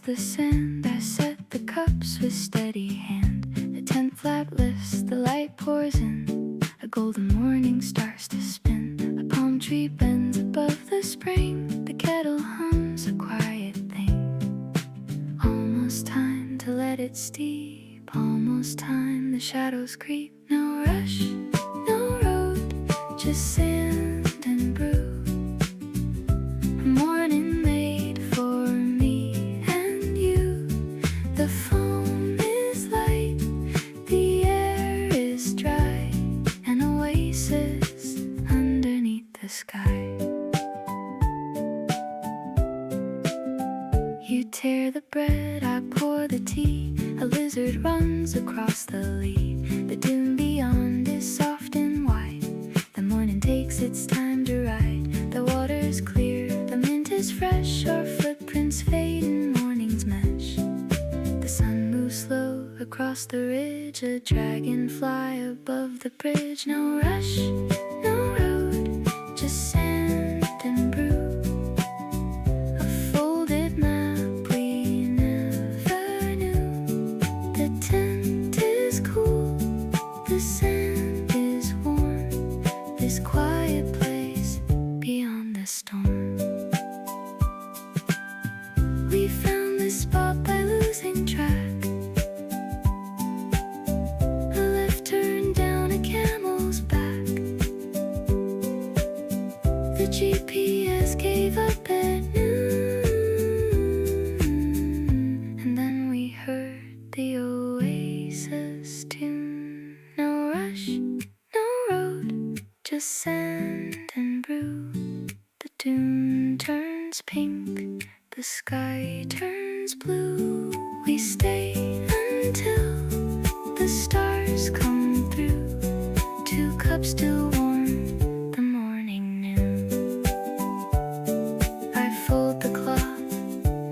the sand, I set the cups with steady hand. The 10th flat lifts, the light pours in. A golden morning starts to spin. A palm tree bends above the spring. The kettle hums a quiet thing. Almost time to let it steep. Almost time the shadows creep. No rush, no road, just sand and brew. A morning made for me and you. The foam is light, the air is dry. An oasis underneath the sky. You tear the bread, I pour the tea. A lizard runs across the lea. The dune beyond is soft and wide. The morning takes its time to ride. The water's clear, the mint is fresh. Our footprints fade in morning's mesh. The sun moves slow across the ridge. A dragonfly above the bridge. No rush, no road, just sand and brew. A folded map we never knew. The tent is cool, the sand is warm. This quiet place beyond the storm. We found this spot by losing track. A left turn down a camel's back. The GPS gave up at noon. And then we heard the oasis tune. No rush, no road, just sand and brew. The dune turns pink, the sky turns blue. We stay until the stars come through. 2 cups still warm, the morning noon. I fold the cloth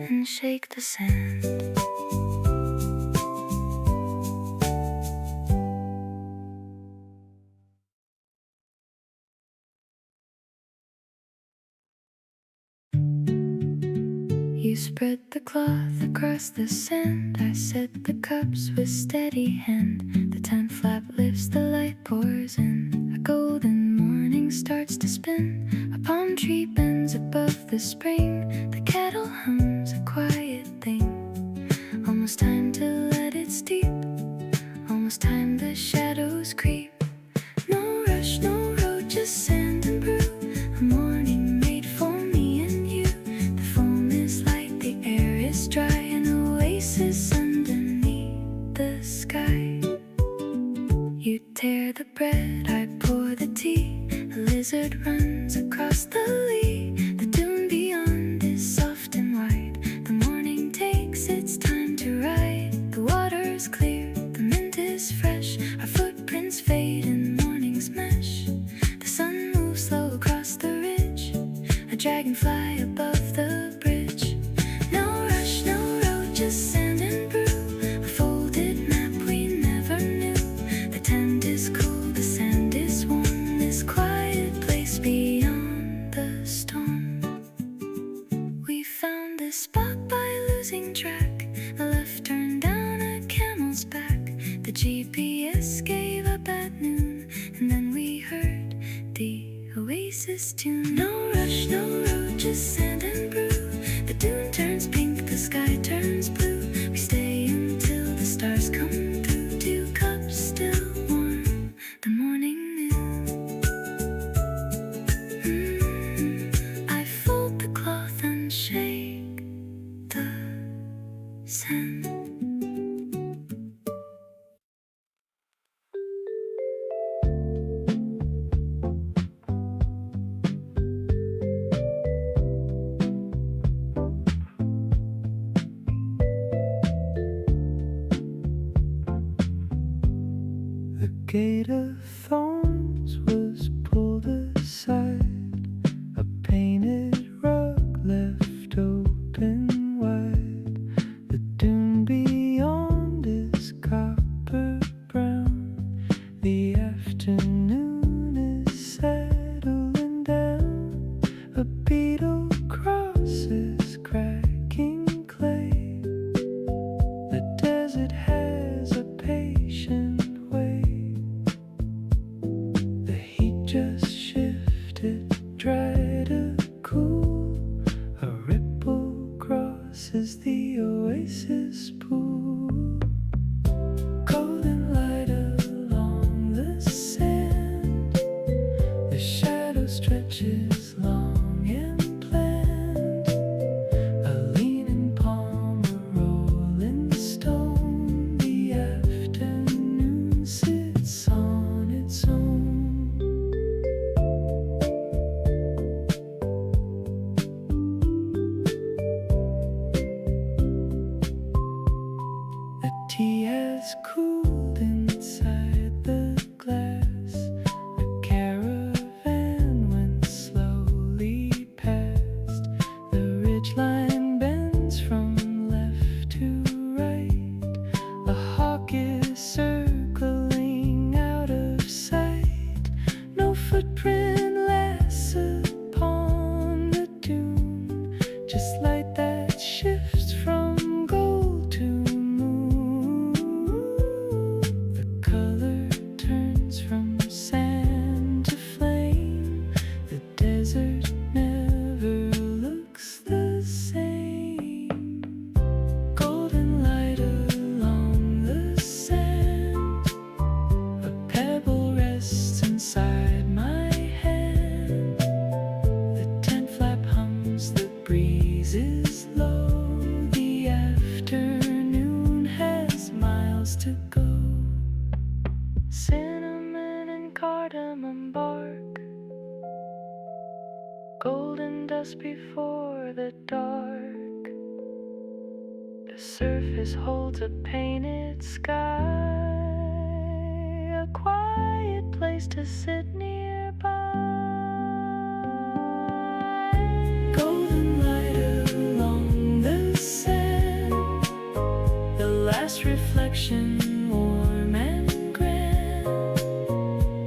and shake the sand. You spread the cloth across the sand. I set the cups with steady hand. The 10th flap lifts, the light pours in. A golden morning starts to spin. A palm tree bends above the spring. The kettle hums a quiet thing. Almost time to let it steep. Almost time the shadows creep. No rush, no road, just sand and brew. A morning made for me and you. The foam is light, the air is dry. An oasis underneath the sky. You tear the bread, I pour the tea. A lizard runs across the lea. The dune beyond is soft and wide. The morning takes its time to ride. The water's clear, the mint is fresh. Our footprints fade in morning's mesh. The sun moves slow across the ridge. A dragonfly above the bridge. No rush, no road, just sand and brew. A folded map we never knew. The tent is cool, the sand is warm. This quiet place beyond the storm. We found this spot by losing track. A left turn down a camel's back. The GPS gave up at noon. And then we heard the oasis tune. No rush, no road, just sand and brew. The dune turns pink, the sky turns blue. We stay until the stars come through. 2 cups still warm, the morning noon. I fold the cloth and shake the sand. The gate of thorns was pulled aside. A painted rug left open wide. The dune beyond is copper brown. The afternoon is settling down. A beetle crosses cracking clay. tea has cooled inside the glass. A caravan went slowly past. The ridgeline bends from left to right. A hawk is circling out of sight. No footprint lasts upon the dune, just light that shifts from gold to moon. The color turns from sand to flame. The desert never looks the same. Golden light along the sand. A pebble rests inside my hand. The tent flap hums, the breeze is low. The afternoon has miles to go. Cinnamon and cardamom bark, golden dust before the dark. The surface holds a painted sky, a quiet place to sit nearby. Golden light along the sand, the last reflection warm and grand.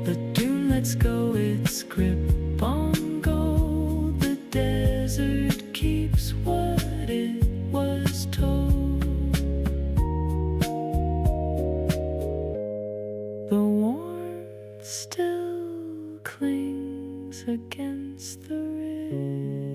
The dune lets go its grip on gold. The desert keeps what it was told. The warmth still clings against the ridge.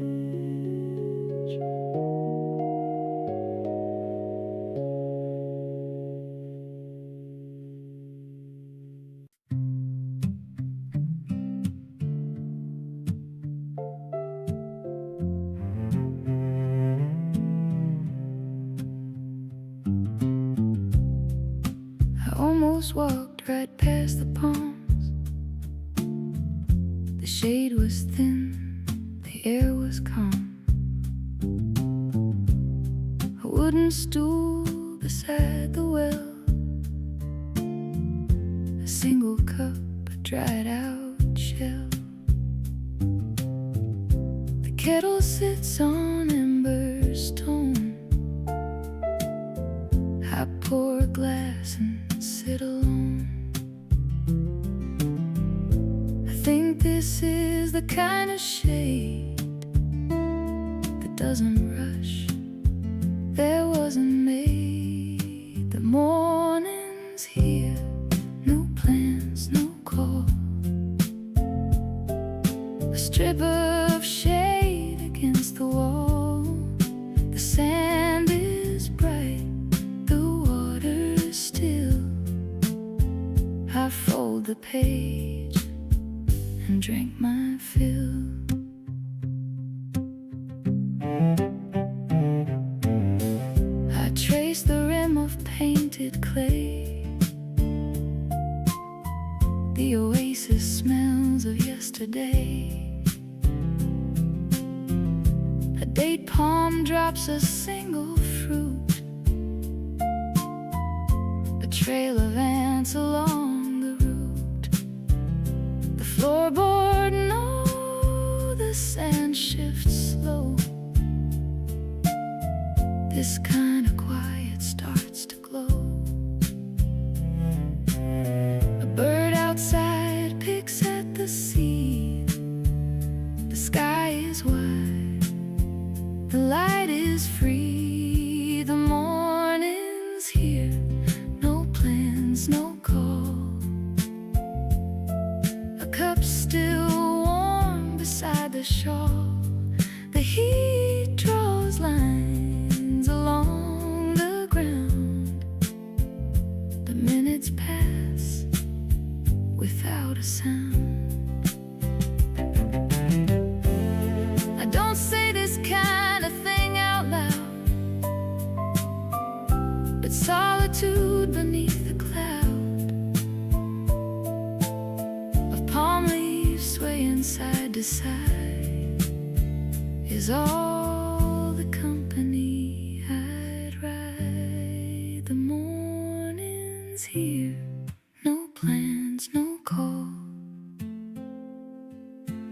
I almost walked right past the palms. The shade was thin, the air was calm. A wooden stool beside the well, a single cup, a dried out shell. The kettle sits on ember stone. I pour a glass and sit alone. I think this is the kind of shade that doesn't rush. There wasn't made. The morning's here, no plans, no call. A strip of shade against the wall. The sand is bright, the water is still. I fold the page and drink my fill. I trace the rim of painted clay. The oasis smells of yesterday. A date palm drops a single fruit. A trail of ants along the route. The floorboard, no, the sand shifts slow. This kind of quiet starts to glow. A bird outside picks at the seed. The sky is wide, the light is free. The morning's here, no plans, no call. A cup still warm beside the shawl. The heat draws lines along the ground. The minutes pass without a sound. I don't say this kind of thing out loud, but solitude beneath the cloud of palm leaves swaying side to side is all. 'Cause all the company I'd ride. The morning's here, no plans, no call. A cup still warm beside the shawl. The heat draws lines along the ground. The minutes pass without a sound. I don't say this kind of thing out loud, but solitude beneath the cloud of palm leaves swaying side to side is all the company I'd ride. ends here. No plans, no call.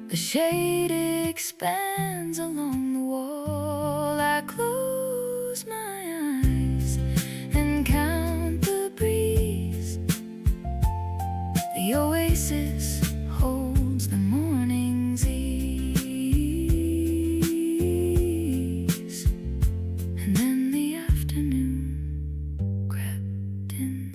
The shade expands along the wall. I close my eyes and count the breeze. The oasis holds the morning's ease. And then the afternoon crept in.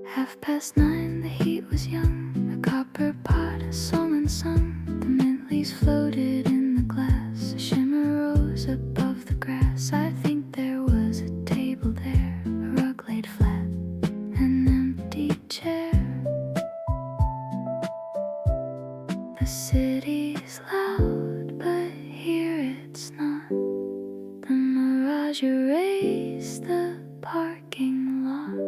Half past 9, the heat was young. A copper pot, a song unsung. The mint leaves floated in the glass. A shimmer rose above the grass. I think there was a table there, a rug laid flat, an empty chair. The city's loud, but here it's not. The mirage erased the parking lot.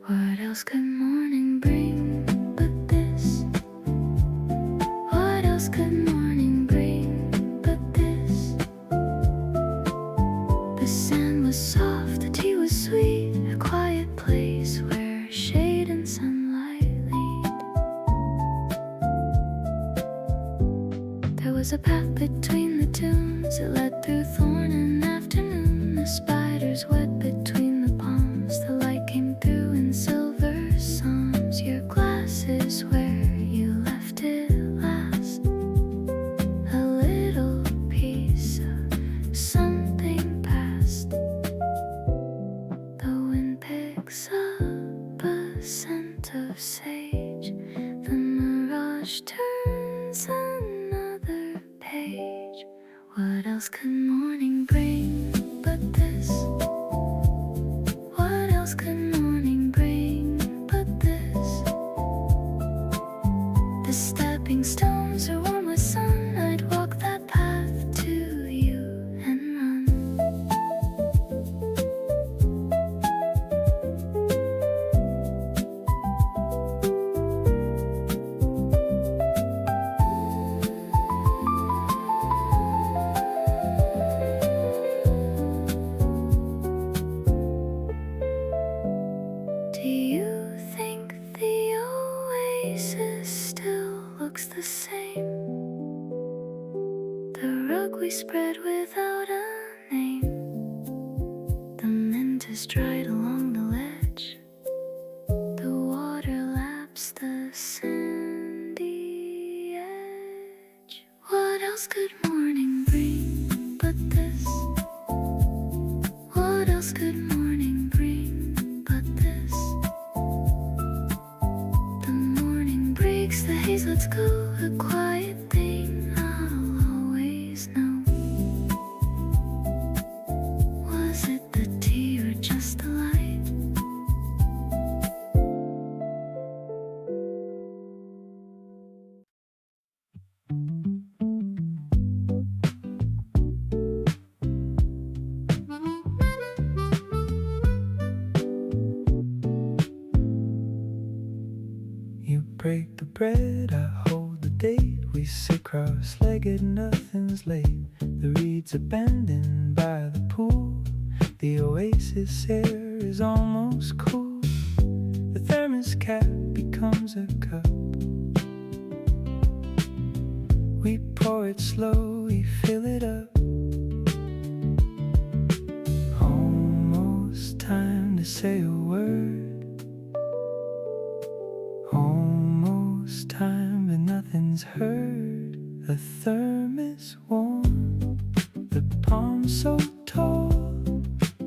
What else could morning bring but this? What else could morning bring but this? The sand was soft, the tea was sweet, a quiet place where shade and sunlight lead. There was a path between the dunes, it led through thorn and afternoon. The spiders wet between the palms, the light came through in silver psalms. Your glass is where you left it last. A little piece of something past. The wind picks up a scent of sage. The mirage turns another page. What else could morning bring but this? What else could morning bring but this? The stepping stones are warm with sun. I'd walk that path to you and run. Do you think the oasis still looks the same? The rug we spread without a name. The mint is dried along the ledge. The water laps the sandy edge. What else could morning bring but this? What else could morning bring but this? The morning breaks the haze, let's go. A quiet thing I'll always know. Was it the tea or just the light? You break the bread, I hold the date. We sit cross-legged, nothing's late. The reeds abandoned by the pool. The oasis air is almost cool. The thermos cap becomes a cup. We pour it slowly, fill it up. Almost time to say a word. Almost time, but nothing's heard. The thermos warm, the palms so tall.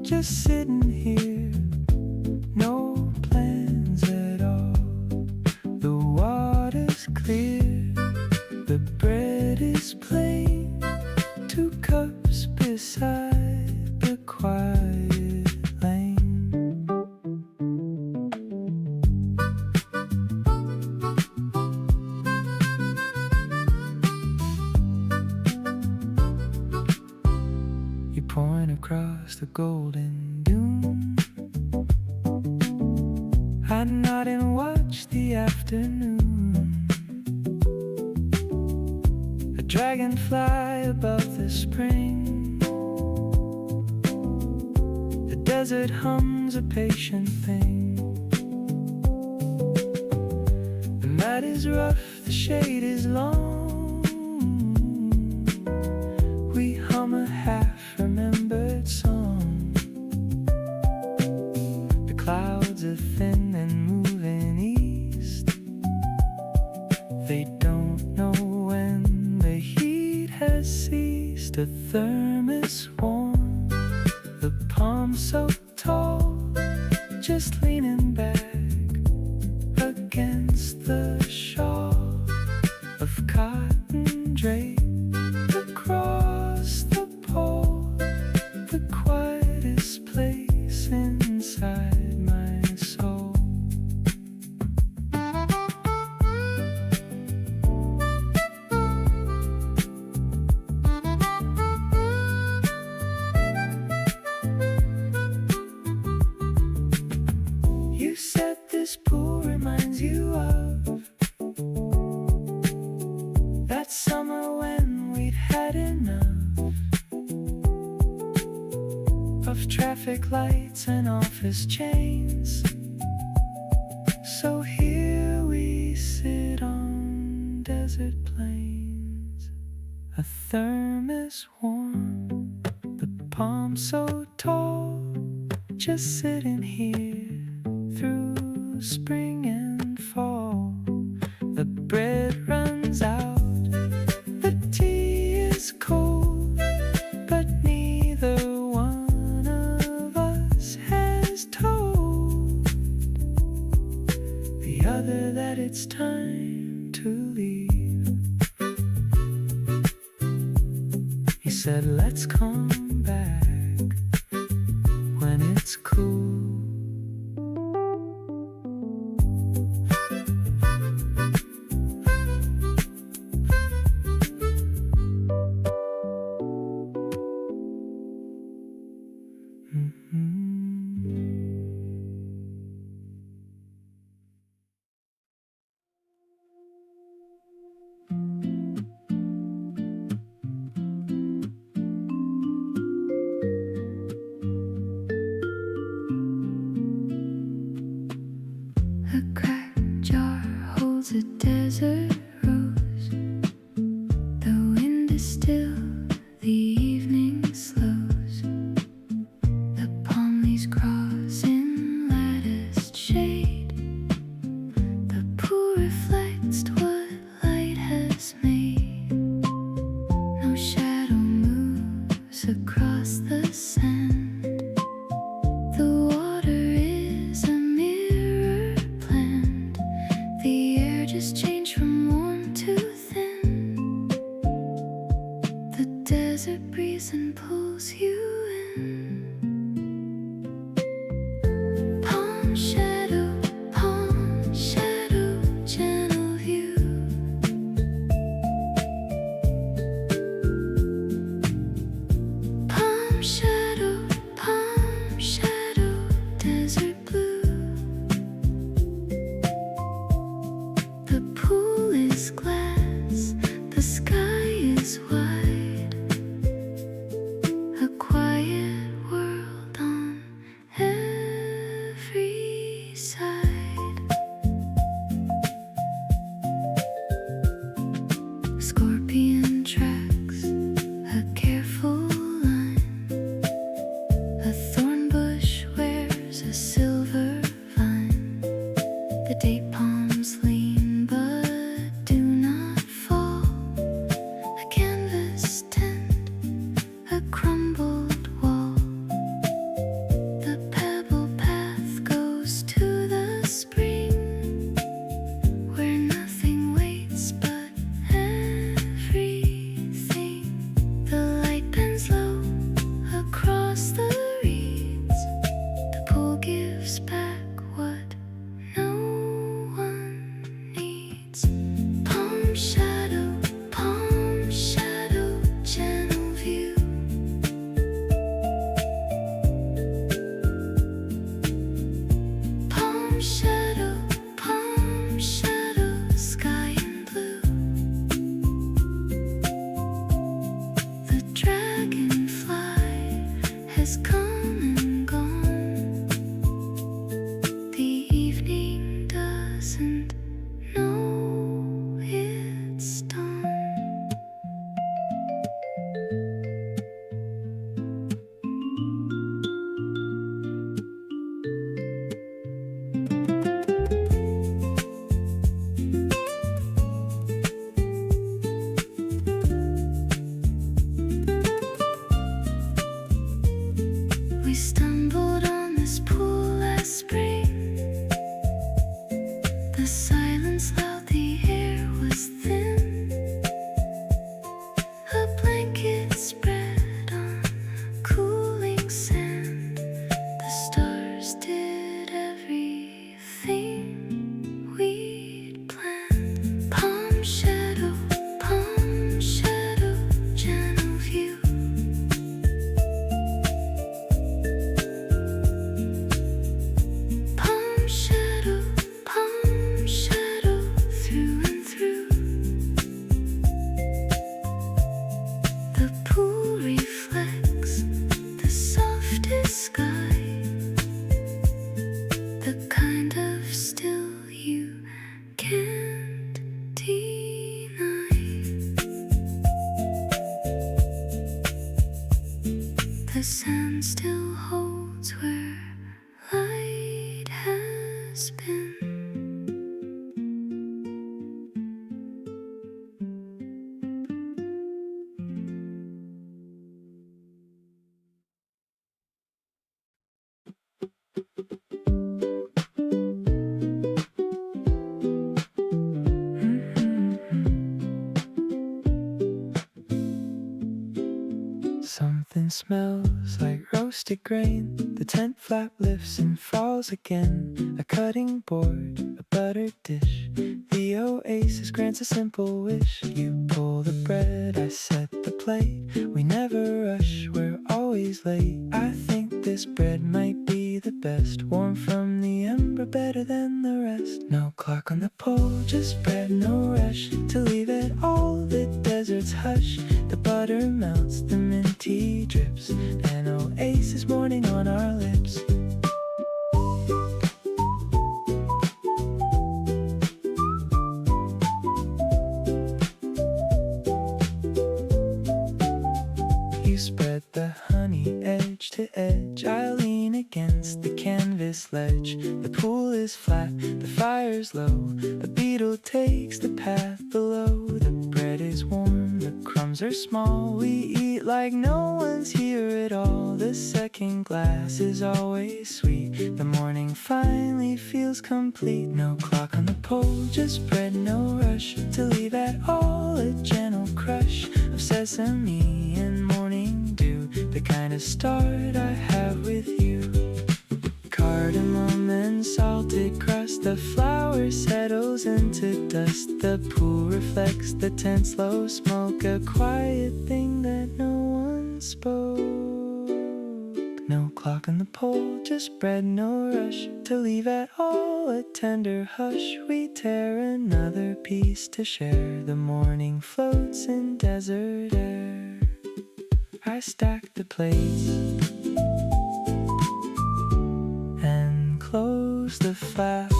Just sitting here, no plans at all. The water's clear, the bread is plain. 2 cups beside the quiet lane. a golden dune. I'd nod and watch the afternoon. A dragonfly above the spring. The desert hums a patient thing. The mat is rough, the shade is long. We hum a half-remembered song. The clouds are thin and moving east. They don't know when the heat has ceased. A thermos warm, the palm so tall, just leaning back against the shawl of cotton draped across the pole. The quietest place inside my soul. You said this pool reminds you of that summer when we'd had enough of traffic lights and office chains. So here we sit on desert plains. A thermos warm, the palm so tall, just sitting here through spring and fall. The bread runs out, the tea is cold, but neither one of us has told the other that it's time to leave. He said, let's come back when it's cool. A cracked jar holds a desert rose. The wind is still, the evening slows. The palm leaves cross in latticed shade. The pool reflects what light has made. No shadow moves across the sand. The water is a mirror planned. The air just changed from warm to thin. The desert breeze and pulls you in. Palm shadow, gentle view. Palm shadow, desert blue. The pool is glass, the sky is wide. A quiet world on every side. Scorpion tracks a careful line. A thorn bush wears a silver vine. The date palms lean but do not fall. A canvas tent, a crumbled wall. The pebble path goes to the spring, where nothing waits but everything. The light bends low across the reeds. The pool gives back what no palm shadow, sky and blue. The dragonfly has come and gone. The evening doesn't know it's dawn. We stumbled on this pool last spring. The silence loud, the air was thin. A blanket spread on cooling sand. The stars did everything we'd planned. Palm shadow, channel view. Palm shadow, through and through. The pool reflects the softest sky, the kind of still you can't deny. The sand still holds where light has been. Something smells like roasted grain. The tent flap lifts and falls again. A cutting board, a buttered dish. The oasis grants a simple wish. You pull the bread, I set the plate. We never rush, we're always late. I think this bread might be the best. Warm from the ember, better than the rest. No clock on the pole, just bread, no rush to leave it all. The desert's hush, the butter melts, the mint tea drips. An oasis morning on our lips. You spread the honey edge to edge. I lean against the canvas ledge. The pool is flat, the fire's low. A beetle takes the path below. The bread is warm, the crumbs are small. We eat like no one's here at all. The second glass is always sweet. The morning finally feels complete. No clock on the pole, just bread, no rush to leave at all. A gentle crush of sesame and morning dew, the kind of start I have with you. Cardamom and salted crust, the flour settles into dust. The pool reflects the tent slow smoke, a quiet thing that no one spoke. No clock on the pole, just bread, no rush to leave at all. A tender hush, we tear another piece to share. The morning floats in desert air. I stack the plates and close the flap.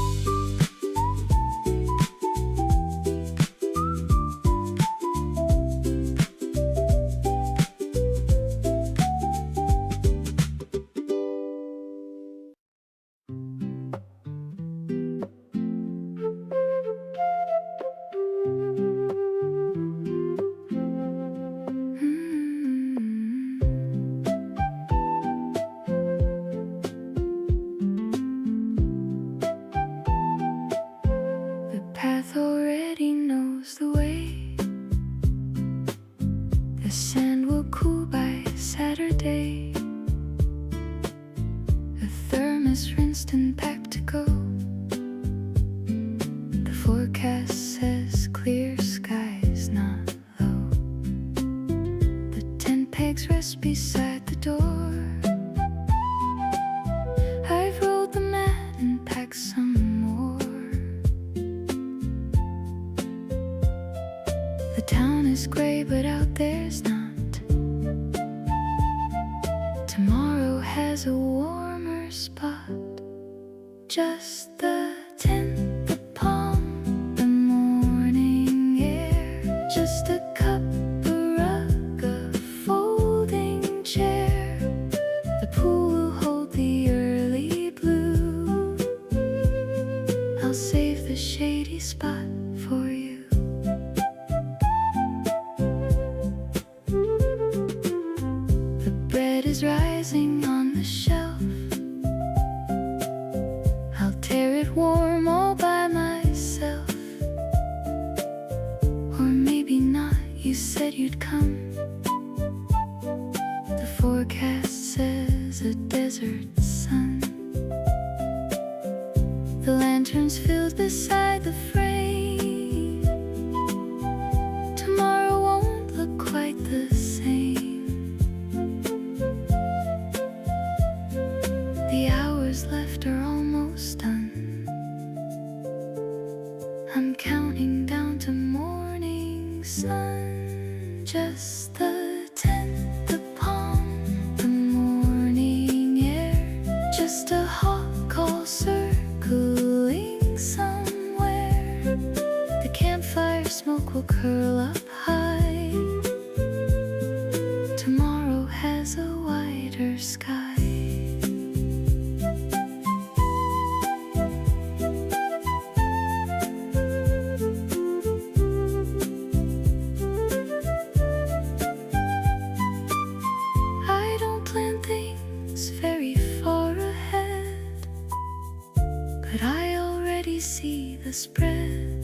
Path already knows the way. The sand will cool by Saturday. A thermos rinsed and packed to go. The forecast says clear skies, not low. The tent pegs rest beside the door. I've rolled the mat and packed some Tomorrow's gray, but out there's not. Tomorrow has a warmer spot. Just the tent, the palm, the morning air. Just a cup, a rug, a folding chair. The pool will hold the early blue. I'll save the shady spot for you. The bread is rising on the shelf. I'll tear it warm all by myself. Or maybe not, you said you'd come. The forecast says a desert sun. The lanterns filled beside the frame. Tomorrow won't look quite the same. The hours left are almost done. I'm counting down to morning sun. Just the tent, the palm, the morning air. Just a hawk all circling somewhere. The campfire smoke will curl up high. Tomorrow has a wider sky. I don't plan things very far ahead, but I already see the spread.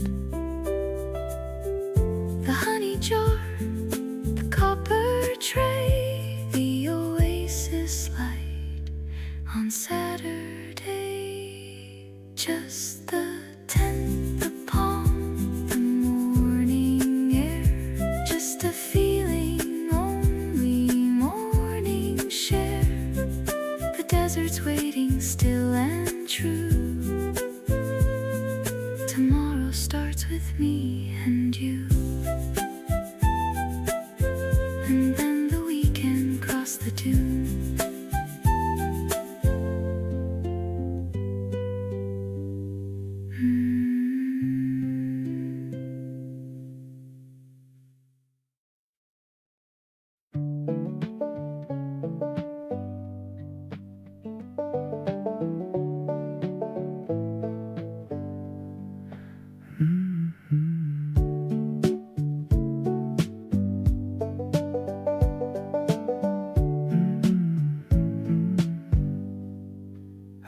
The honey jar, the copper tray, the oasis light on Saturday. Just the tent, the palm, the morning air. Just a feeling only morning share. The desert's waiting still and true. Tomorrow starts with me and you. And then the weekend crossed the dune.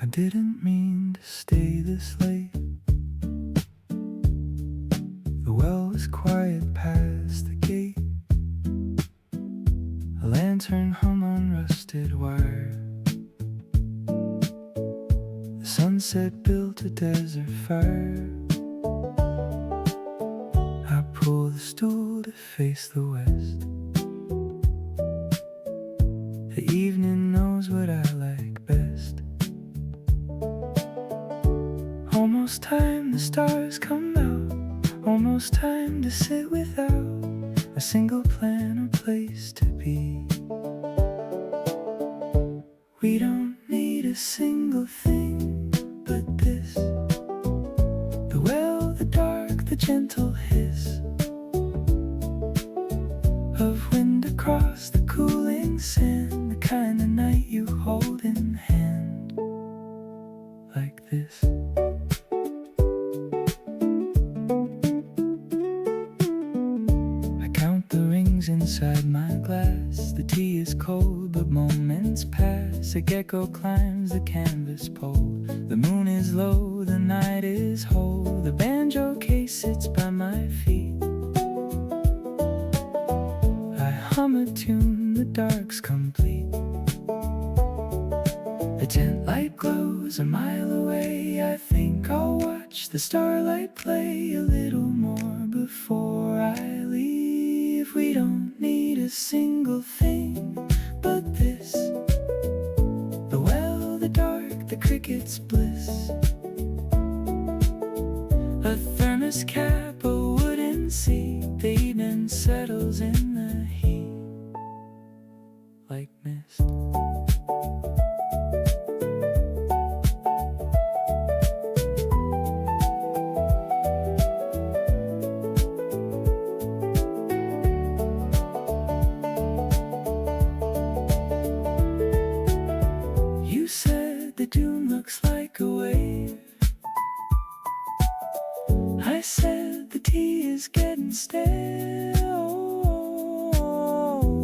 I didn't mean to stay this late. The well was quiet past the gate. A lantern hung on rusted wire. The sunset built a desert fire. I pull the stool to face the west. The evening knows what I like best. Almost time the stars come out. Almost time to sit without a single plan or place to be. We don't need a single thing but this. The well, the dark, the gentle hiss of wind across the cooling sand. The kind of night you hold in hand like this. Inside my glass, the tea is cold, but moments pass. A gecko climbs the canvas pole. The moon is low, the night is whole. The banjo case sits by my feet. I hum a tune, the dark's complete. The tent light glows a mile away. I think I'll watch the starlight play a little more before I leave. We don't need a single thing but this. The well, the dark, the cricket's bliss. A thermos cap, a wooden seat. The evening settles candles in the heat like mist. You said the dune looks like a wave. I said the tea is getting stale,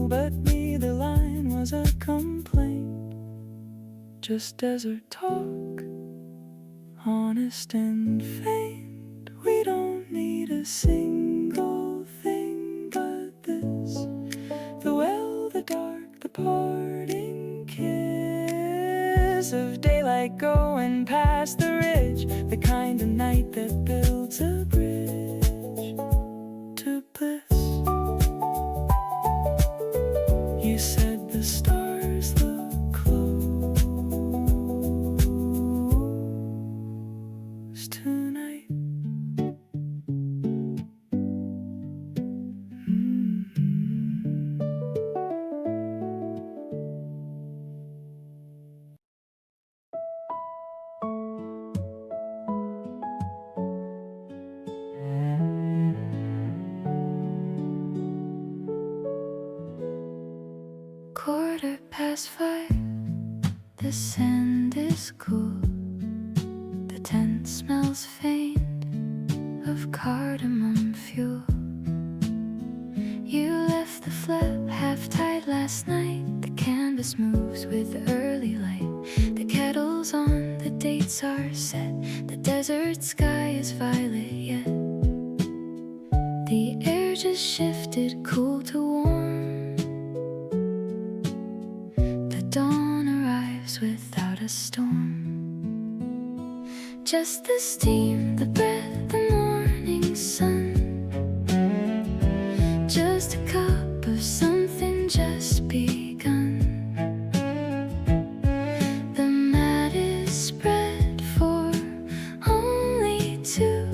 but neither line was a complaint, just desert talk, honest and faint. We don't need a single thing but this, the well, the dark, the parting kiss of daylight going past the ridge, the kind of night that builds a bridge to bliss. You said the stars look close tonight. Quarter past 5, the sand is cool, the tent smells faint of cardamom fuel. You left the flap half-tied last night, the canvas moves with early light, the kettle's on, the dates are set, the desert sky is violet yet. The air just shifted cool to warm. Dawn arrives without a storm. Just the steam, the breath, the morning sun. Just a cup of something just begun. The mat is spread for only two.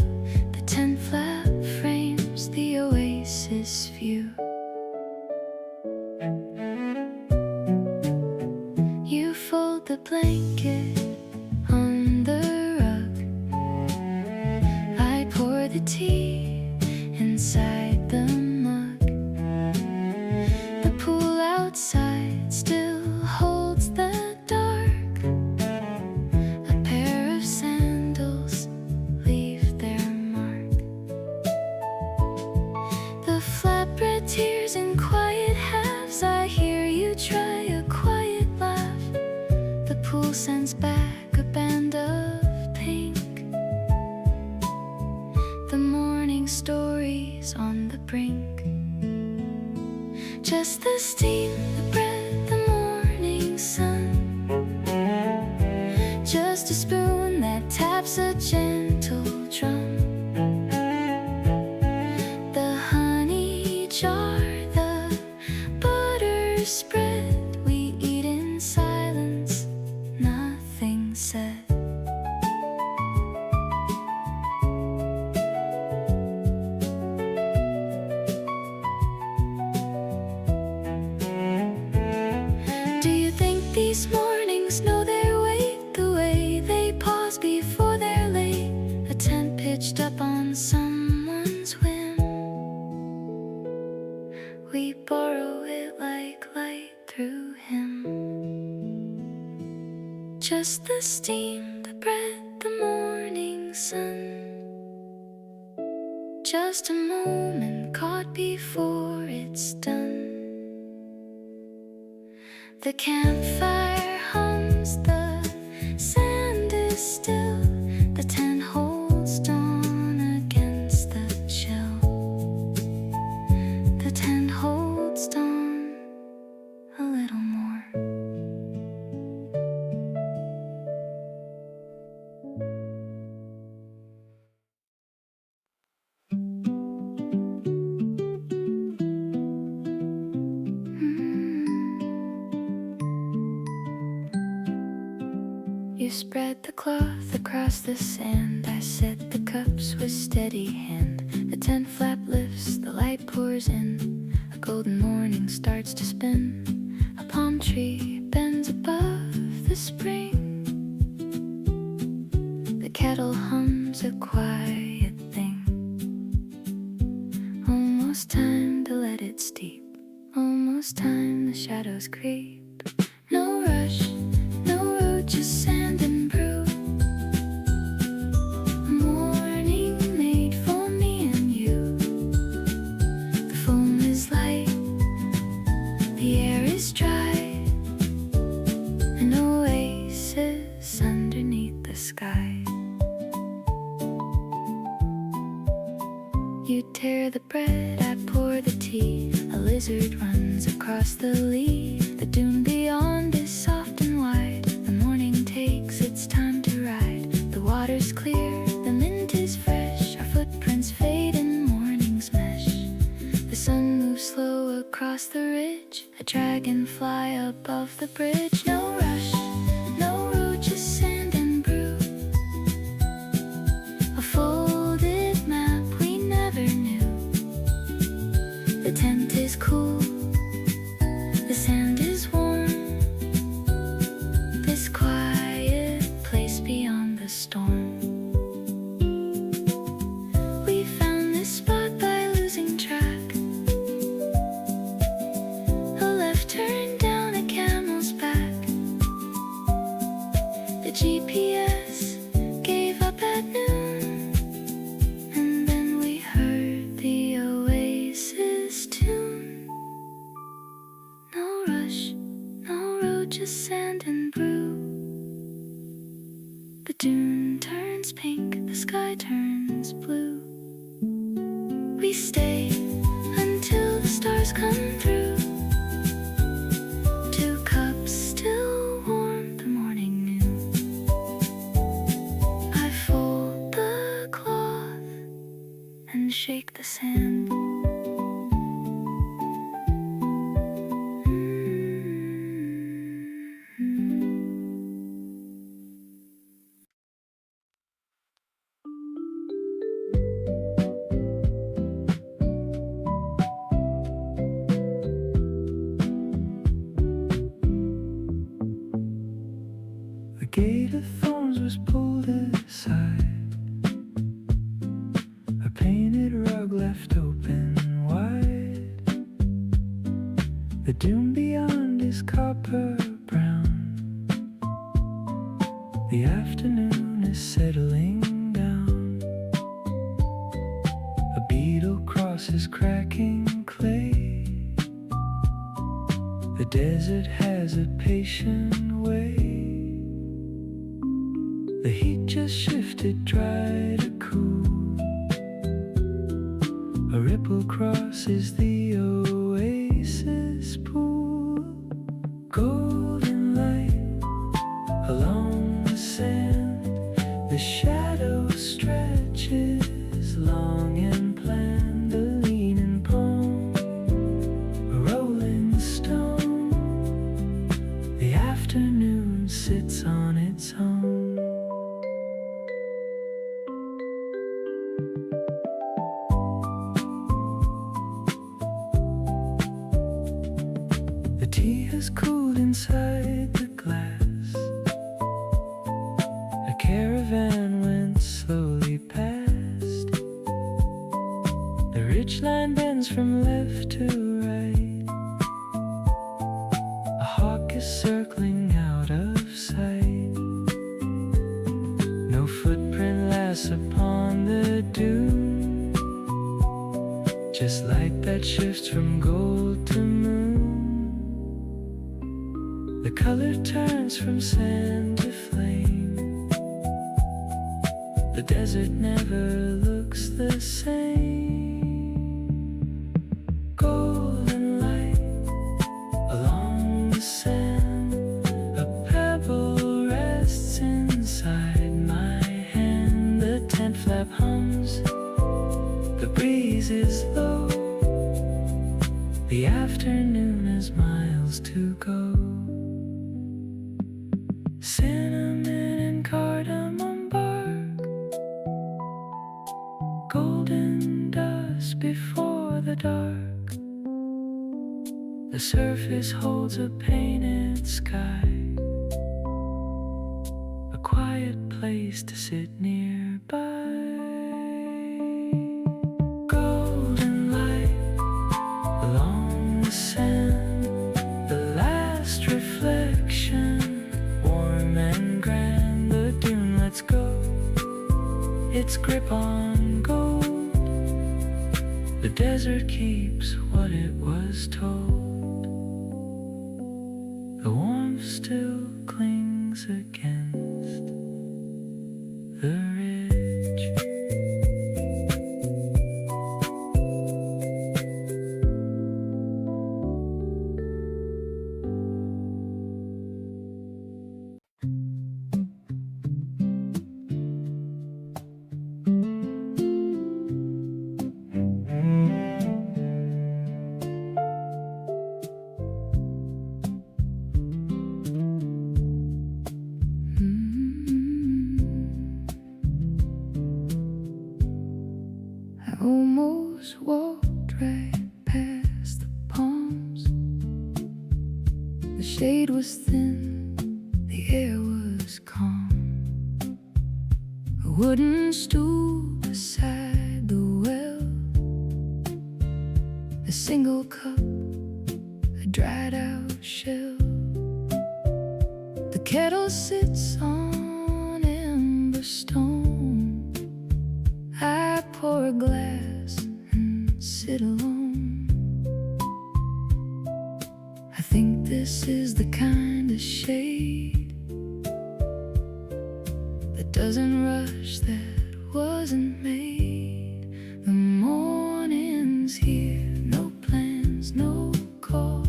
The tent flap frames the oasis view. You fold the blanket on the rug. I pour the tea inside the mug. The pool outside still holds the dark. A pair of sandals leave their mark. The flatbread tears in quiet halves. I hear you try a quiet laugh. The pool sends back a band of pink. The morning stories on the brink. Just the steam, the breath, the morning sun. Just a spoon that taps a gentle drum. The honey jar, the butter spread. We eat in silence, nothing said. Do you think these mornings know their weight? The way they pause before they're late. A tent pitched up on someone's whim. We borrow it like light through him. Just the steam, the breath, the morning sun. Just a moment caught before it's done. The campfire hums, the sand is still. The tent holds dawn against the chill. The tent holds dawn a little more. You spread the cloth across the sand. I set the cups with steady hand. The tent flap lifts, the light pours in. golden morning starts to spin. A palm tree bends above the spring. The kettle hums a quiet thing. Almost time to let it steep. Almost time the shadows creep. No rush, no road, just sand and brew. A morning made for me and you. The foam is light, the air is dry. An oasis underneath the sky. You tear the bread, I pour the tea. A lizard runs across the lea. The dune beyond is soft and wide. The morning takes its time to ride. The water's clear, the mint is fresh. Our footprints fade in morning's mesh. The sun moves slow across the ridge. A dragonfly above the bridge. No rush, no road, just sand and brew. A folded map we never knew. The tent is cool, the sand is warm. This quiet place beyond the storm. We found this spot by losing track. A left turn down a camel's back. The GPS gave up at noon. And then we heard the oasis tune. No rush, no road, just sand and brew. The dune turns pink, the sky turns blue. We stay until the stars come through. Two cups still warm, the morning new. I fold the cloth and shake the sand. The gate of thorns was pulled aside. A painted rug left open wide. The dune beyond is copper brown. The afternoon is settling down. A beetle crosses cracking clay. The desert has a patient way. The heat just shifted, dry to cool. A ripple crosses the oasis pool. Golden light along the sand. The shadow stretches long and planned. A leaning palm, a rolling stone. The afternoon sits on its own. The tea has cooled inside the glass. A caravan went slowly past. The ridge line bends from left to right. A hawk is circling out of sight. No footprint lasts upon the dune. Just light that shifts from gold to moon. The color turns from sand to flame. The desert never looks the same. Golden light along the sand. A pebble rests inside my hand. The tent flap hums. The breeze is low. The afternoon has miles to go. Cinnamon and cardamom bark. Golden dust before the dark. The surface holds a painted sky, a quiet place to sit nearby. Golden light along the sand, the last reflection, warm and grand. The dune lets go its grip on gold. The desert keeps what it was told. The warmth still clings against the ridge. I almost walked right past the palms. The shade was thin, the air was calm. A wooden stool beside the well, a single cup, a dried out shell. The kettle sits on amber stone. I pour a glass and sit alone. I think this is the kind of shade that doesn't rush, that wasn't made. The morning's here, no plans, no call.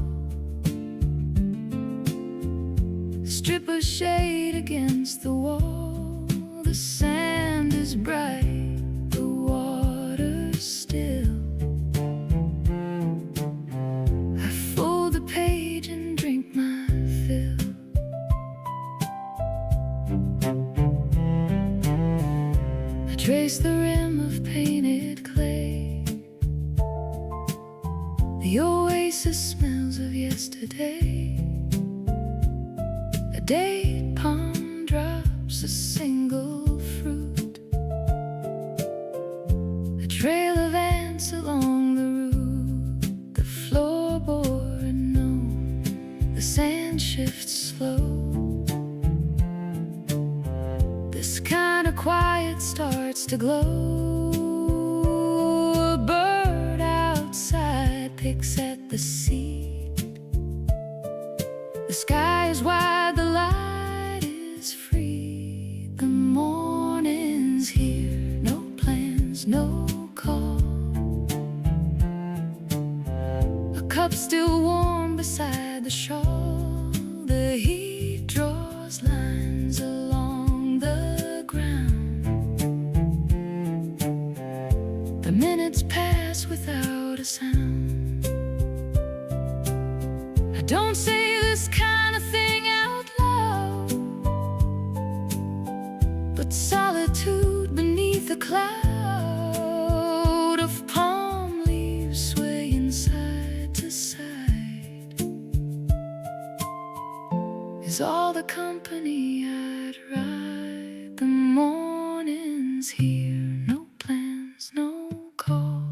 Strip of shade against the wall. The sand is bright, still. I fold the page and drink my fill. I trace the rim of painted clay. The oasis smells of yesterday. A date palm drops a single fruit. A trail of ants along the route. The floorboard unknown. The sand shifts slow. This kind of quiet starts to glow. A bird outside picks at the seed. The sky is wide, the light is free. The morning's here, no plans, no call. A cup still warm beside the shawl. The heat draws lines along the ground. The minutes pass without a sound. I don't say this kind of thing out loud, but solitude beneath a cloud of palm leaves swaying side to side is all the company I'd ride. The morning's here, no plans, no call.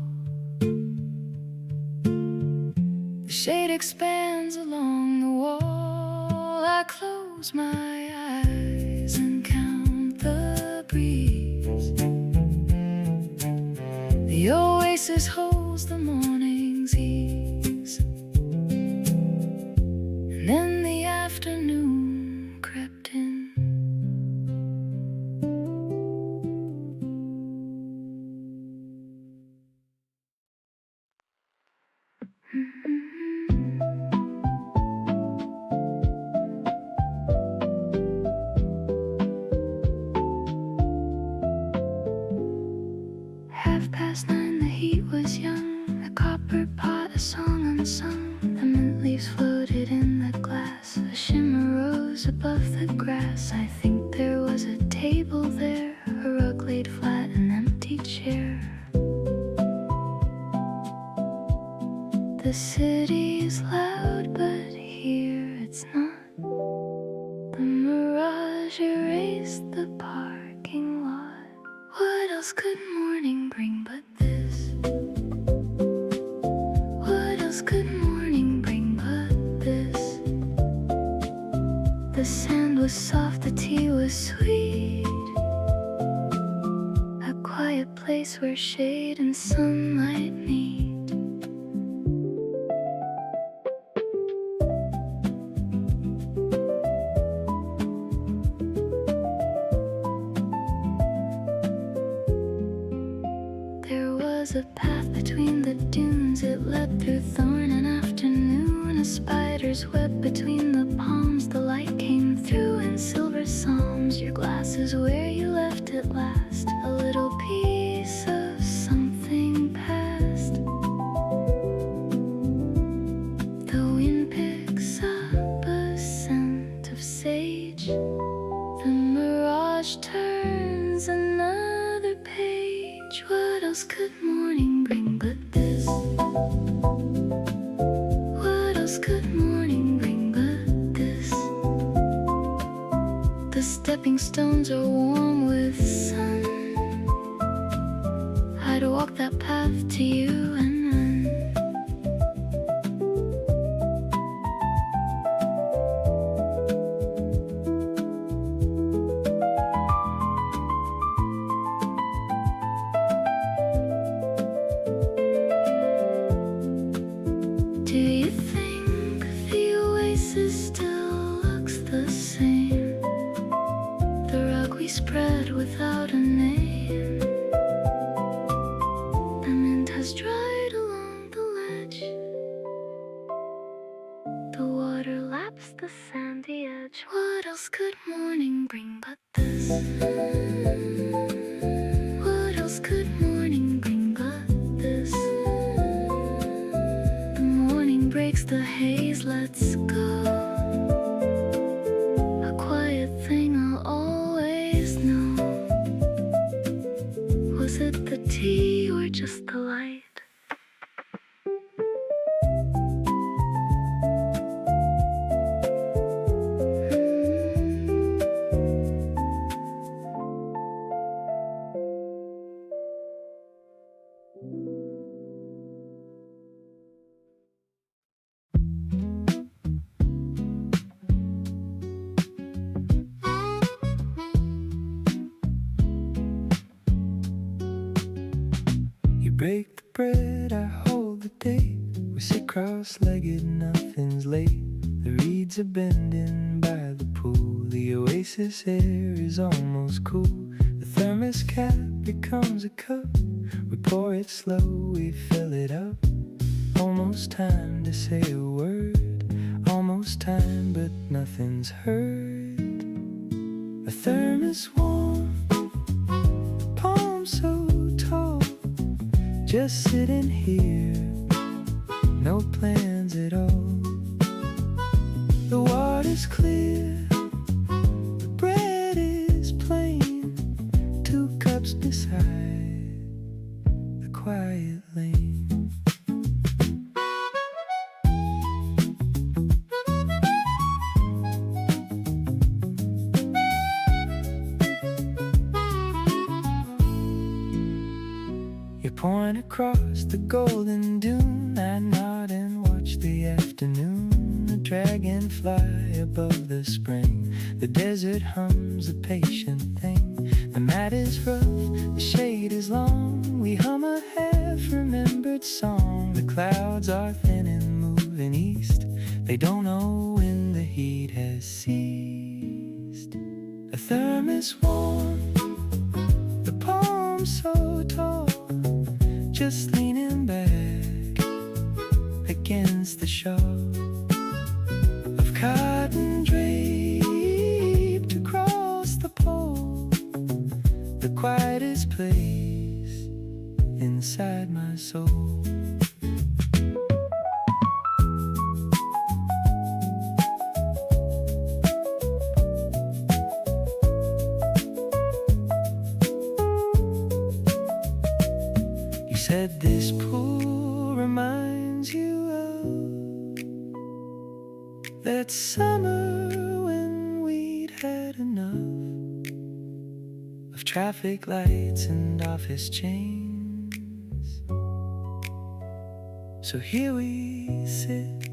The shade expands along the wall. I close my eyes and count the breeze. The oasis holds the morning's ease. And then the afternoon crept in. Half past 9, the heat was young. A copper pot, a song unsung. The mint leaves floated in the glass. A shimmer rose above the grass. I think there was a table there, a rug laid flat, an empty chair. The city is loud. else could morning bring but this? What else could morning bring but this? The sand was soft, the tea was sweet. A quiet place where shade and sunlight meet. There was a path between the dunes, it led through thorn and afternoon. A spider's web between the palms, the light came through in silver psalms. Your glass is where you left it last, a little piece of something past. The wind picks up a scent of sage. The mirage turns another page. What else could morning bring but this? What else could morning bring but this? The stepping stones are warm with sun. I'd walk that path to you and run. Do you think the oasis still looks the same? The rug we spread without a name. The mint has dried along the ledge. The water laps the sandy edge. What else could morning bring but this? What else could morning bring but this? The morning breaks the haze, let's go. A quiet thing I'll always know. Was it the tea or just the light? You break the bread, I hold the date. We sit cross-legged, nothing's late. The reeds are bending by the pool. The oasis air is almost cool. The thermos cap becomes a cup. We pour it slow, we fill it up. Almost time to say a word. Almost time, but nothing's heard. A thermos warm, palm so tall. Just sitting here, no plans at all. The water's clear, the bread is plain. 2 cups beside the quiet lane. You point across the golden dune. I nod and watch the afternoon. A dragonfly above the spring. The desert hums a patient thing. The mat is rough, the shade is long. We hum a half-remembered song. The clouds are thin and moving east. They don't know when the heat has ceased. A thermos warm, the palm so tall. Just leaning back against the shawl of cotton draped across the pole. The quietest place inside my soul. Said this pool reminds you of that summer when we'd had enough of traffic lights and office chains. So here we sit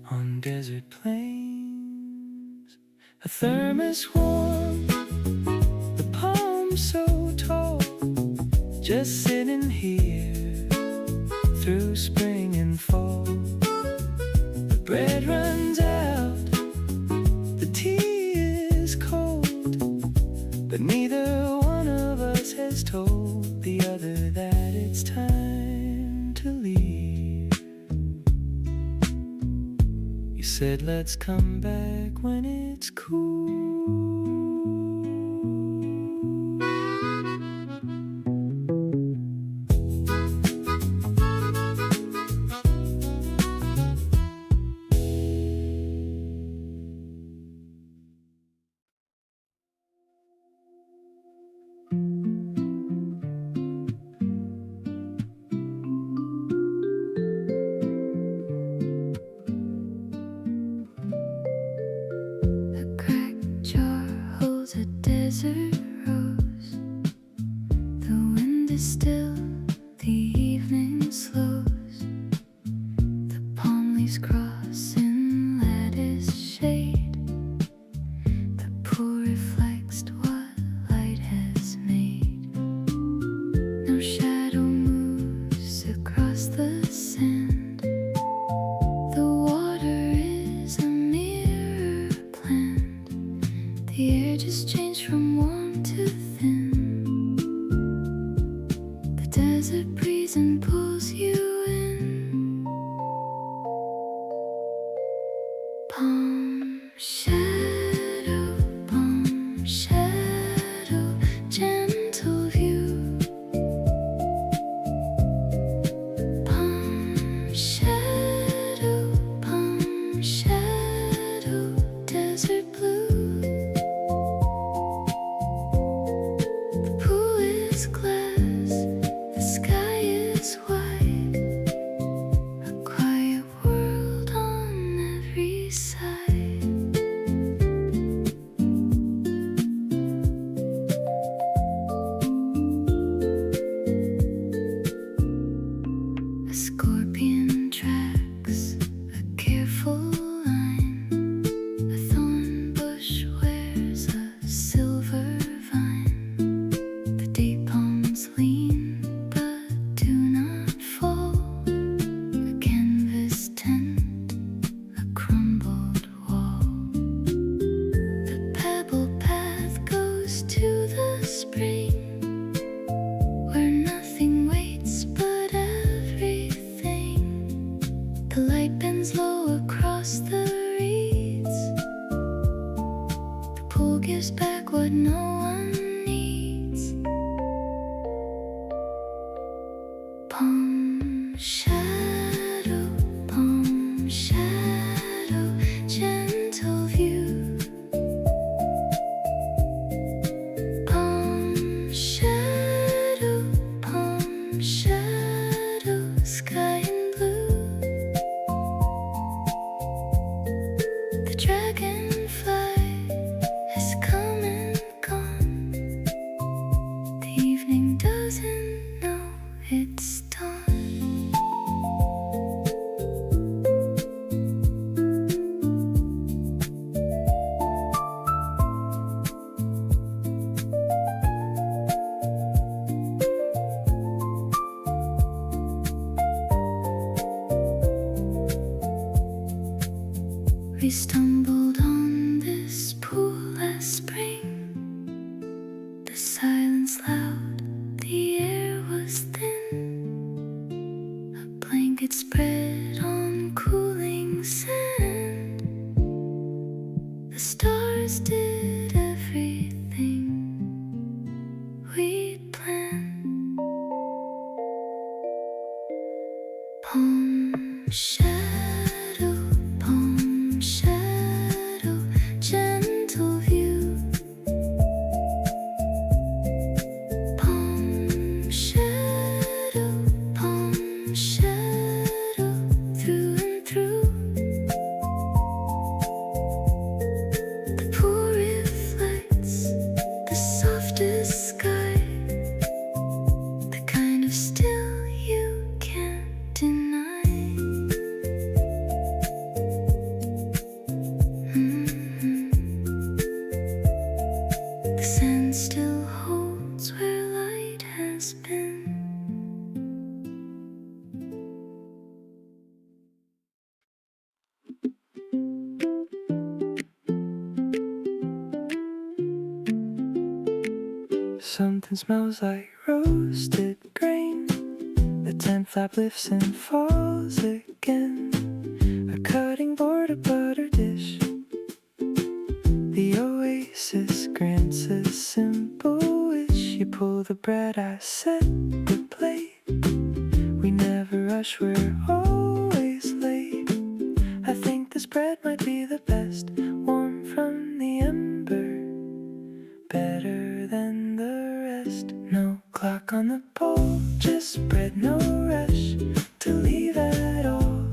on desert plains, a thermos warm, the palm so tall, just sitting here through spring and fall. The bread runs out, the tea is cold, but neither one of us has told the other that it's time to leave. You said let's come back when it's cool. Still, the evening slows. The palm leaves cross in lattice shade. The pool reflects what light has made. No shadow moves across the sand. The water is a mirror planned. The air just changed from warm to thin. Desert breeze and pulls you in. Palm shadow, gentle view. Palm shadow, desert blue. The pool is glass, the sky is white, a quiet world on every side. A scorpion tracks a careful line. A thorn bush wears a silver vine. The date palms lean but do not fall. A canvas tent, a crumbled wall. The pebble path goes to the spring, where nothing waits but everything. The light bends low across the reeds. The pool gives back what no one needs. Palm shadow, gentle view. Palm shadow, sky and blue. The dragonfly has come and gone. The evening doesn't know it's dawn. We stumbled on this pool last spring. The silence loud, the air was thin. A blanket spread on cooling sand. The stars did everything we'd planned. Palm shadow, gentle view. Palm shadow, through and through. The pool reflects the softest has been. Something smells like roasted grain. The 10th flap lifts and falls again. A cutting board, a butter dish. The oasis grants a simple wish. You pull the bread, I set the plate. We never rush, we're always late. I think this bread might be the best, warm from the ember, better than the rest. No clock on the pole, just bread, no rush to leave at all.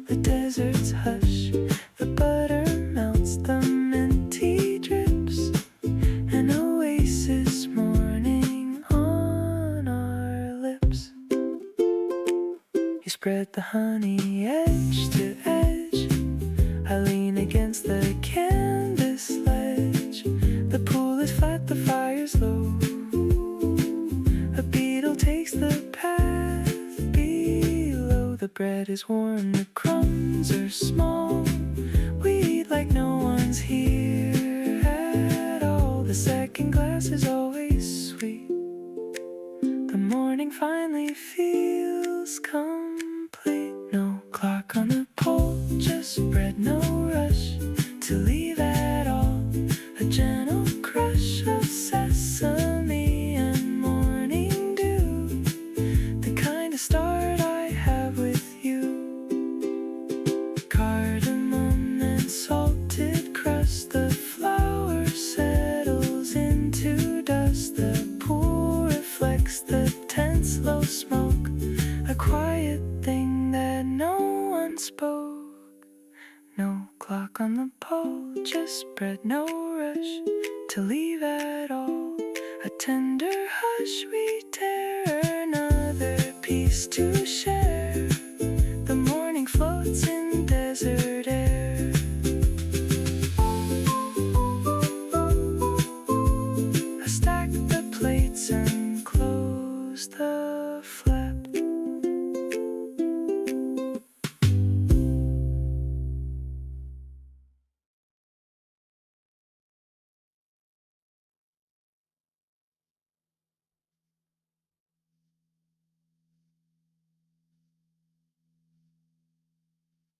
The desert's hush, the butter melts, the mint tea drips, an oasis morning on our lips. You spread the honey edge to edge. I lean against the canvas ledge. The pool is flat, the fire's low. A beetle takes the path below. The bread is warm, the crumbs are small. We eat like no one's here at all. The second glass is always sweet. The morning finally feels complete. No clock on the pole, just bread, no rush to leave at all. A gentle crush of sesame and morning dew, the kind of start I have with you. Cardamom and salted crust, the flour settles into dust. The pool reflects the tense low smoke, a quiet thing that no one spoke. No clock on the pole, just bread, no rush to leave at all. A tender hush, we tear another piece to share. The morning floats in desert air. I stack the plates and close the flap.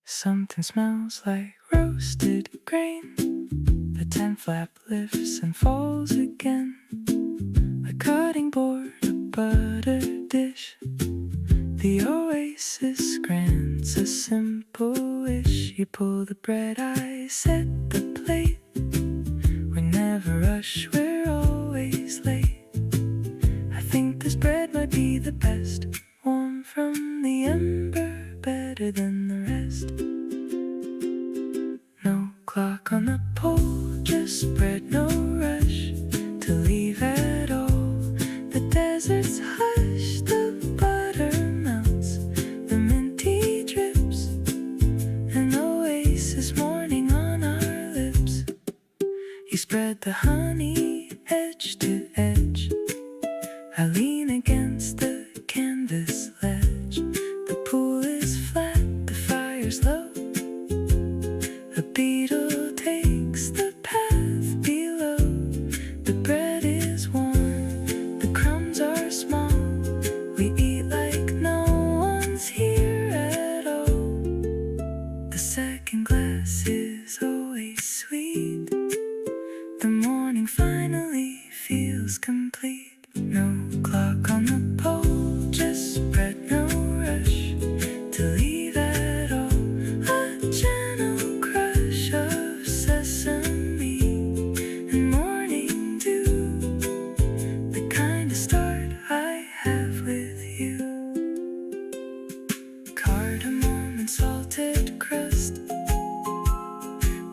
Something smells like roasted grain. The 10th flap lifts and falls again. A cutting board, a butter dish. The oasis grants a simple wish. You pull the bread, I set the plate. We never rush, we're always late. I think this bread might be the best, warm from the ember, better than the rest. No clock on the pole, just bread, no rush to leave at all. The desert's hush, the butter melts, the minty drips, an oasis morning on our lips. You spread the honey edge to edge. I lean against the canvas ledge. The pool is flat, the fire's low. A beetle takes the path below. The bread is warm, the crumbs are small. We eat like no one's here at all. The second glass is always sweet. The morning finally feels complete. No clock on the pole, just bread, no rush to leave at all. A gentle crush of sesame and morning dew, the kind of start I have with you. Cardamom and salted crust,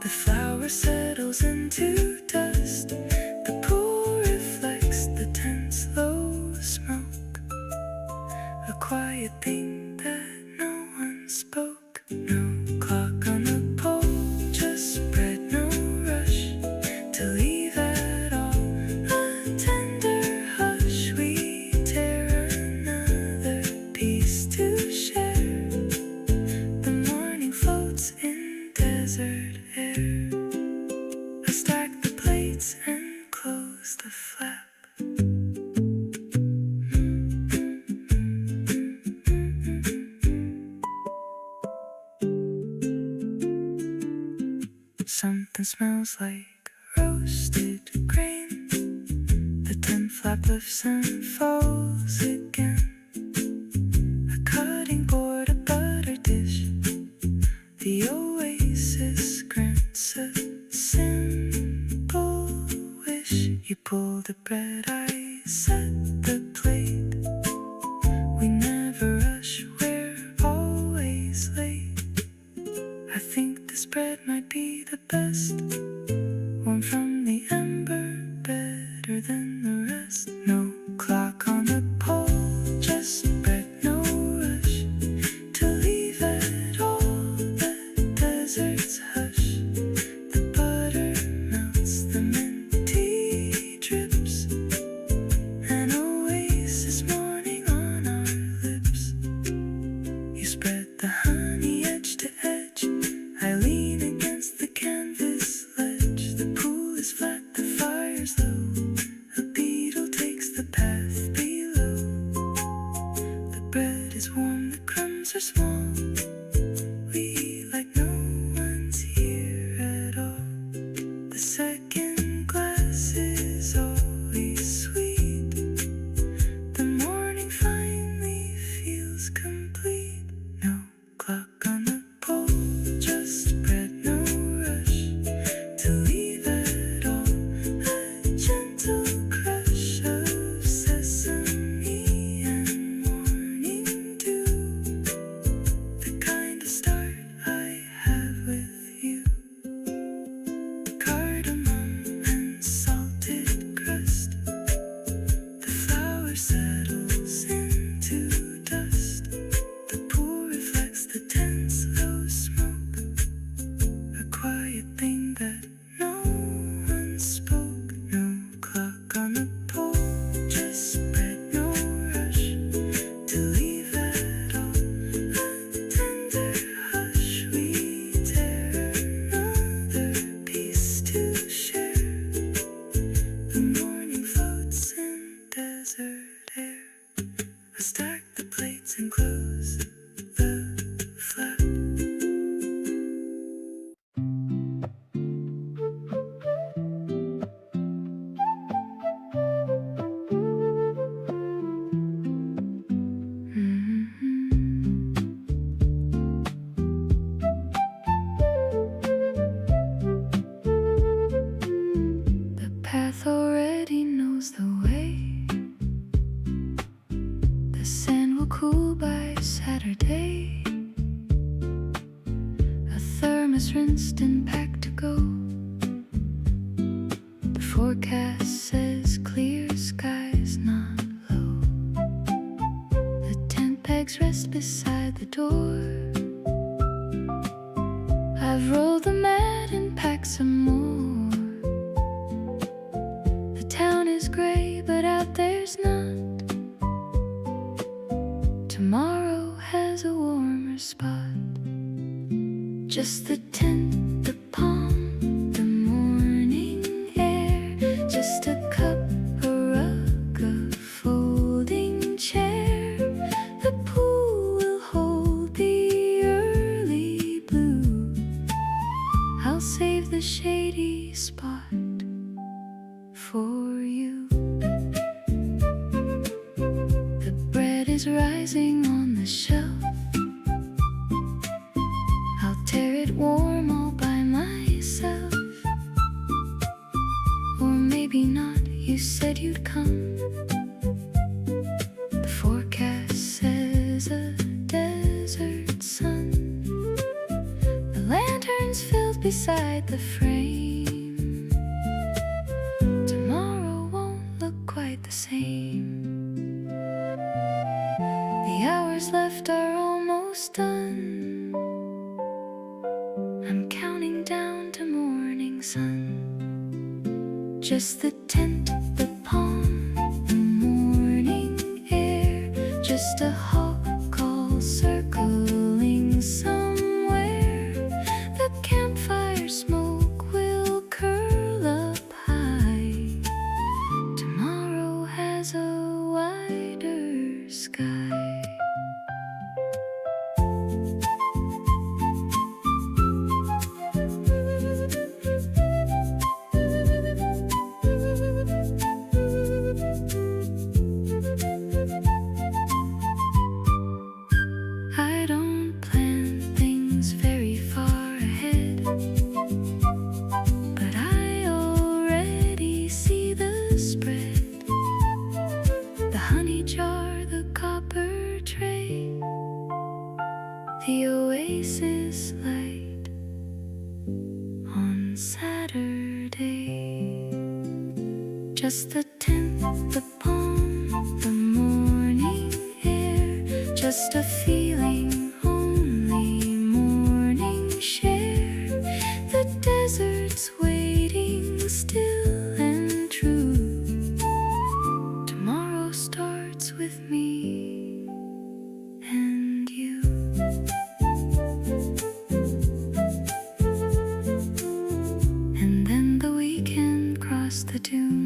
the flour settles into dust. The pool reflects the tense low smoke, a quiet thing that no one spoke. No clock on the pole, just bread, no rush to leave at all. A tender hush, we tear something smells like roasted grain. The 10 flap lifts and falls again. A cutting board, a butter dish. The Oasis grants a simple wish. You pull the bread, I set the plate. We never rush, we're always late. I think this bread might be the best. Warm from the ember, better than the rest. No clock on the pole, just bread, no rush to leave at all. The desert's hush. The butter melts, the mint tea drips. An oasis morning on our lips. You spread the honey edge to edge. I lean against the canvas ledge. The pool is flat, the fire's low. A beetle takes the path below. The bread is warm, the crumbs are small. We eat like no one's here at all. The second glass is always sweet. The morning finally feels complete. No clock on the pole, just bread, no rush to leave at all. A gentle crush of sesame and morning dew. The kind of start I have with you. Cardamom and salted crust. The flour settles into dust. The pool reflects the tense low smoke. A quiet thing that no one spoke. No clock on the pole, just bread, no rush to leave at all. A tender hush, we tear another piece to share. The morning floats in desert air. I stack the plates and close the flap. The path already knows the way. The sand will cool by Saturday. A thermos rinsed and packed to go. The forecast says clear skies, not low. The tent pegs rest beside the door. I've rolled the mat and packed some more. The town is gray, but out there's not. Tomorrow has a warmer spot. Just the tent, the palm, the morning air. Just a cup, a rug, a folding chair. The pool will hold the early blue. I'll save the shady spot for you. The bread is rising on the shelf. I'll tear it warm all by myself. Or maybe not, you said you'd come. The forecast says a desert sun. The lanterns filled beside the frame. Tomorrow won't look quite the same. The hours left are almost done. I'm counting down to morning sun. Just the tent, the palm, the morning air. Just a hawk call circling somewhere. The campfire smoke will curl up high. Tomorrow has a wider sky. jar, the copper tray, the oasis light on Saturday. Just the 10th, the palm, the morning air, just a feeling only morning share. The desert's waiting still and true. Tomorrow starts with me and you. And then the weekend crossed the dune.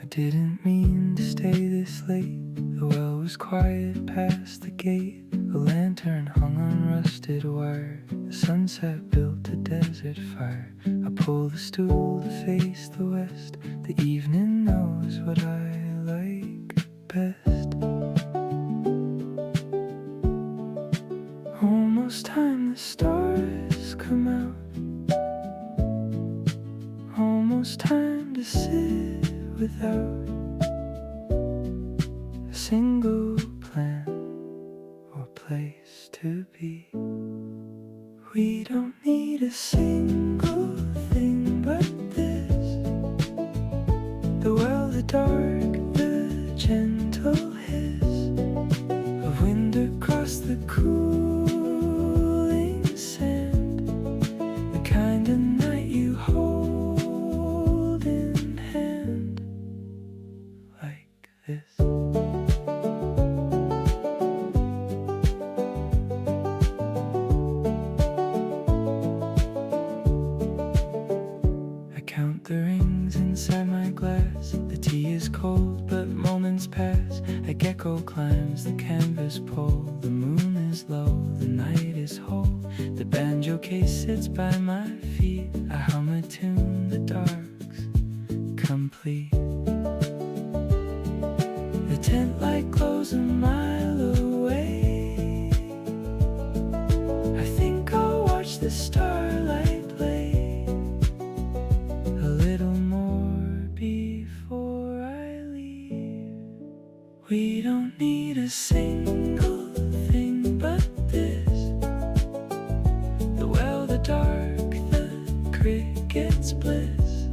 I didn't mean to stay this late. The well was quiet past the gate. A lantern hung on rusted wire. The sunset built a desert fire. I pull the stool to face the west. The evening knows what I like best. Almost time the stars come out. Almost time to sit without a single plan or place to be. We don't need a single thing but this. The well, the dark, the gentle hiss of wind across the cooling sand. The kind of night you hold in hand like this. I count the rings inside my glass. The tea is cold, but moments pass. A gecko climbs the canvas pole. The moon is low, the night is whole. The banjo case sits by my feet. I hum a tune, the dark's complete. The tent light glows a mile away. I think I'll watch the starlight play a little more before I leave. We don't need a single thing but this. The well, the dark, the cricket's bliss.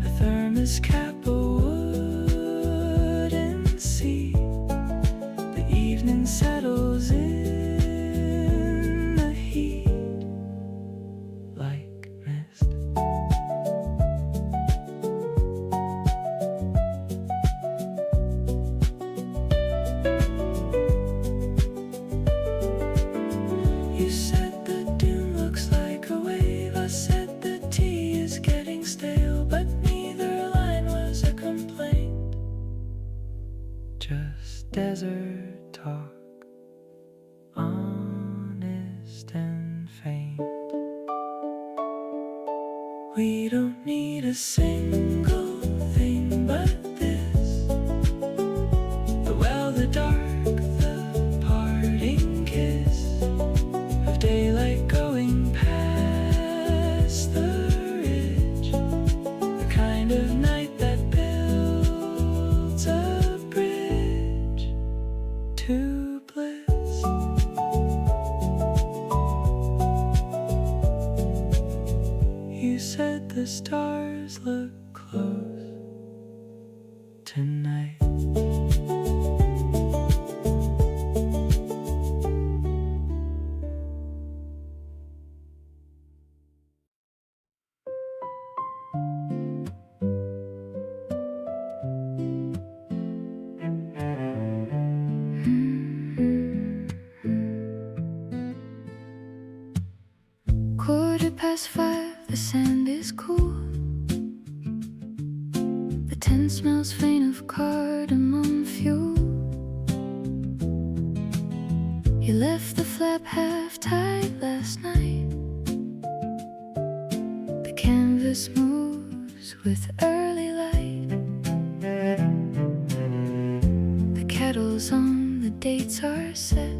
A thermos cap, a wooden seat. The evening settles in the heat like mist. You said the dune looks like a wave. I said the tea is getting stale, but neither line was a complaint. Just desert talk, honest and faint. We don't need a single thing but this. The well, the dark, the parting kiss of daylight going past the ridge. The kind of night that builds a bridge to bliss. You said the stars look close tonight. Quarter past 5, the sand is cool. The tent smells faint of cardamom fuel. You left the flap half tight last night. The canvas moves with early light. kettle's on, the dates are set.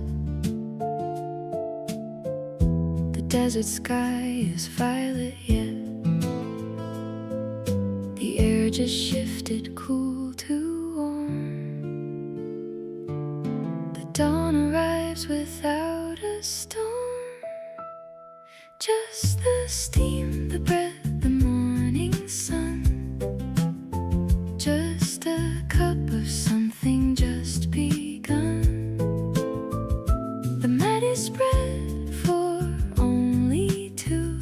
The desert sky is violet yet. The air just shifted cool to warm. The dawn arrives without a storm. Just the steam, the breath, the morning sun. Just a cup of something just begun. The mat is spread for only two.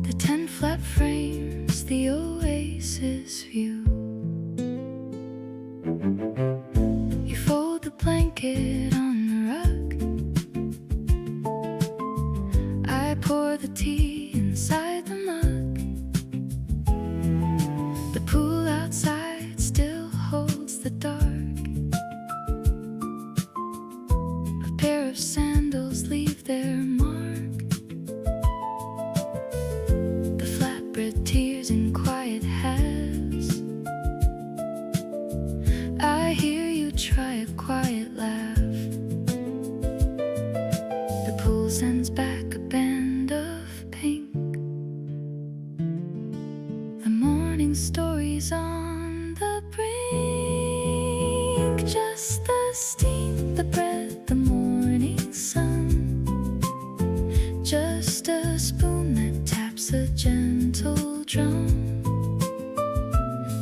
The 10 flat frames the oasis view. You fold the blanket on the rug. I pour the tea inside the mug. The pool outside still holds the dark. A pair of sandals leave their mark. The flatbread tears in quiet halves. I hear you try a quiet laugh. The pool sends back a band of pink. The morning stories on the brink. Just the steam, the breath, the morning sun. Just a spoon that taps a gentle drum.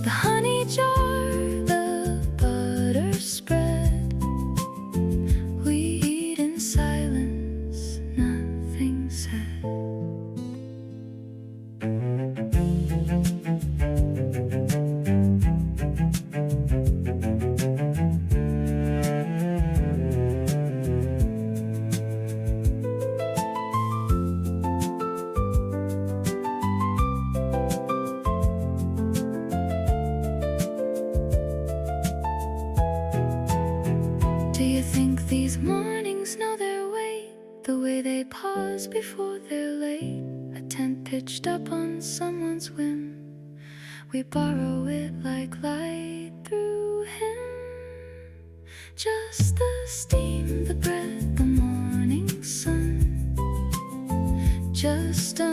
The honey jar, the butter spread. We eat in silence, nothing said. Do you think these mornings know their way? The way they pause before they're late. A tent pitched up on someone's whim. We borrow it like light through him. Just the steam, the breath, the morning sun. Just a